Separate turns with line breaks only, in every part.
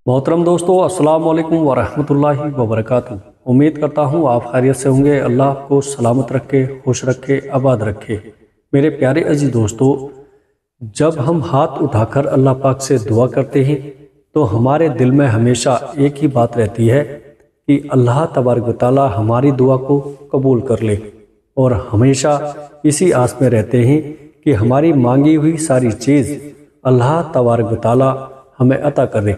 मोहतरम दोस्तों, अस्सलाम वालेकुम वरहमतुल्लाहि वबरकातुहू। उम्मीद करता हूँ आप खैरियत से होंगे। अल्लाह आपको सलामत रखे, खुश रखे, आबाद रखे। मेरे प्यारे अजीज दोस्तों, जब हम हाथ उठाकर अल्लाह पाक से दुआ करते हैं तो हमारे दिल में हमेशा एक ही बात रहती है कि अल्लाह तबारक व तआला हमारी दुआ को कबूल कर ले, और हमेशा इसी आस में रहते हैं कि हमारी मांगी हुई सारी चीज़ अल्लाह तबारक व तआला हमें अता करे।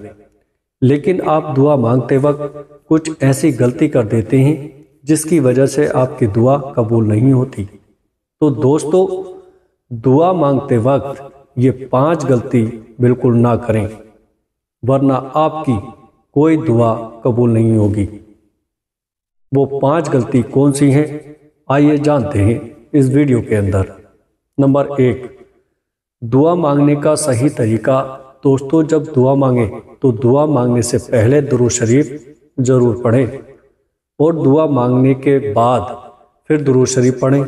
लेकिन आप दुआ मांगते वक्त कुछ ऐसी गलती कर देते हैं जिसकी वजह से आपकी दुआ कबूल नहीं होती। तो दोस्तों, दुआ मांगते वक्त ये 5 गलती बिल्कुल ना करें, वरना आपकी कोई दुआ कबूल नहीं होगी। वो 5 गलती कौन सी हैं, आइए जानते हैं इस वीडियो के अंदर। नंबर 1, दुआ मांगने का सही तरीका। दोस्तों, जब दुआ मांगे तो दुआ मांगने से पहले दुरूद शरीफ ज़रूर पढ़ें, और दुआ मांगने के बाद फिर दुरूद शरीफ पढ़ें,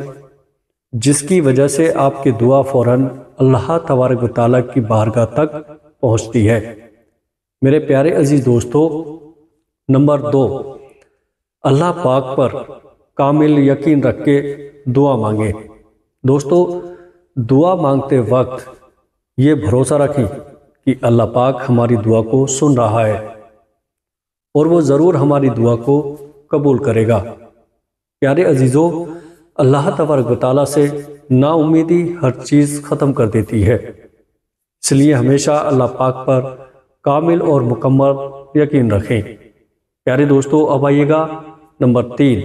जिसकी वजह से आपकी दुआ फ़ौरन अल्लाह तबारक व तआला की बारगाह तक पहुंचती है। मेरे प्यारे अजीज दोस्तों, नंबर 2, अल्लाह पाक पर कामिल यकीन रख के दुआ मांगे। दोस्तों, दुआ मांगते वक्त ये भरोसा रखें कि अल्लाह पाक हमारी दुआ को सुन रहा है और वो ज़रूर हमारी दुआ को कबूल करेगा। प्यारे अजीज़ों, अल्लाह तबारक व तआला से नाउम्मीदी हर चीज़ ख़त्म कर देती है, इसलिए हमेशा अल्लाह पाक पर कामिल और मुकम्मल यकीन रखें। प्यारे दोस्तों, अब आइएगा नंबर 3,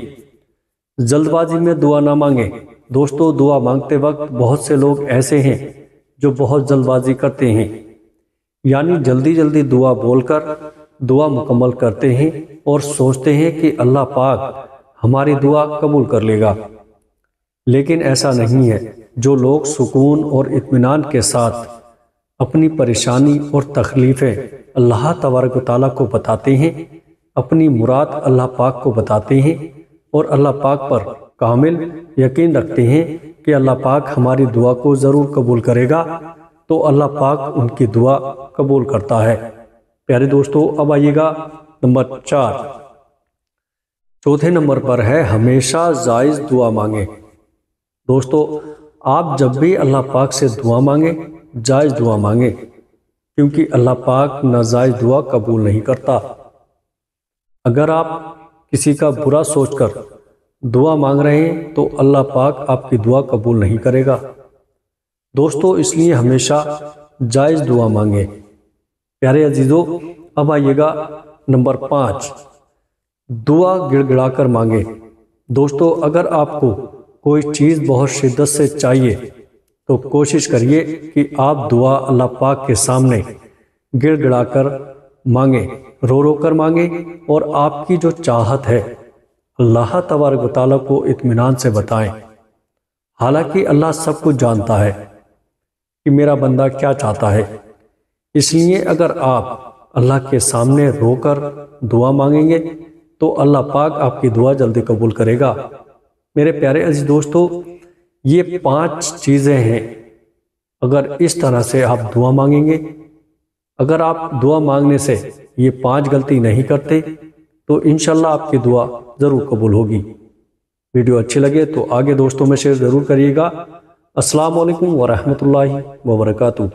जल्दबाजी में दुआ ना मांगे। दोस्तों, दुआ मांगते वक्त बहुत से लोग ऐसे हैं जो बहुत जल्दबाजी करते हैं, यानी जल्दी जल्दी दुआ बोलकर दुआ मुकम्मल करते हैं और सोचते हैं कि अल्लाह पाक हमारी दुआ कबूल कर लेगा। लेकिन ऐसा नहीं है। जो लोग सुकून और इत्मीनान के साथ अपनी परेशानी और तकलीफ़ें अल्लाह तबारक व तआला को बताते हैं, अपनी मुराद अल्लाह पाक को बताते हैं और अल्लाह पाक पर कामिल यकीन रखते हैं कि अल्लाह पाक हमारी दुआ को ज़रूर कबूल करेगा, तो अल्लाह पाक उनकी दुआ कबूल करता है। प्यारे दोस्तों, अब आइएगा नंबर 4। चौथे नंबर पर है हमेशा जायज़ दुआ मांगे। दोस्तों, आप जब भी अल्लाह पाक से दुआ मांगे, जायज़ दुआ मांगे, क्योंकि अल्लाह पाक नाजायज़ दुआ कबूल नहीं करता। अगर आप किसी का बुरा सोचकर दुआ मांग रहे हैं तो अल्लाह पाक आपकी दुआ कबूल नहीं करेगा। दोस्तों, इसलिए हमेशा जायज़ दुआ मांगे। प्यारे अजीज़ों, अब आइएगा नंबर 5, दुआ गिड़गिड़ाकर मांगे। दोस्तों, अगर आपको कोई चीज़ बहुत शिद्दत से चाहिए तो कोशिश करिए कि आप दुआ अल्लाह पाक के सामने गिड़गिड़ाकर मांगे, रो रो कर मांगे, और आपकी जो चाहत है अल्लाह तबारक व तआला को इत्मीनान से बताएं। हालांकि अल्लाह सब कुछ जानता है कि मेरा बंदा क्या चाहता है, इसलिए अगर आप अल्लाह के सामने रोकर दुआ मांगेंगे तो अल्लाह पाक आपकी दुआ जल्दी कबूल करेगा। मेरे प्यारे अजीज दोस्तों, ये 5 चीज़ें हैं। अगर इस तरह से आप दुआ मांगेंगे, अगर आप दुआ मांगने से ये 5 गलती नहीं करते तो इंशाल्लाह आपकी दुआ ज़रूर कबूल होगी। वीडियो अच्छी लगे तो आगे दोस्तों में शेयर ज़रूर करिएगा। अस्सलाम वालेकुम वरहमतुल्लाहि वबरकातुहू।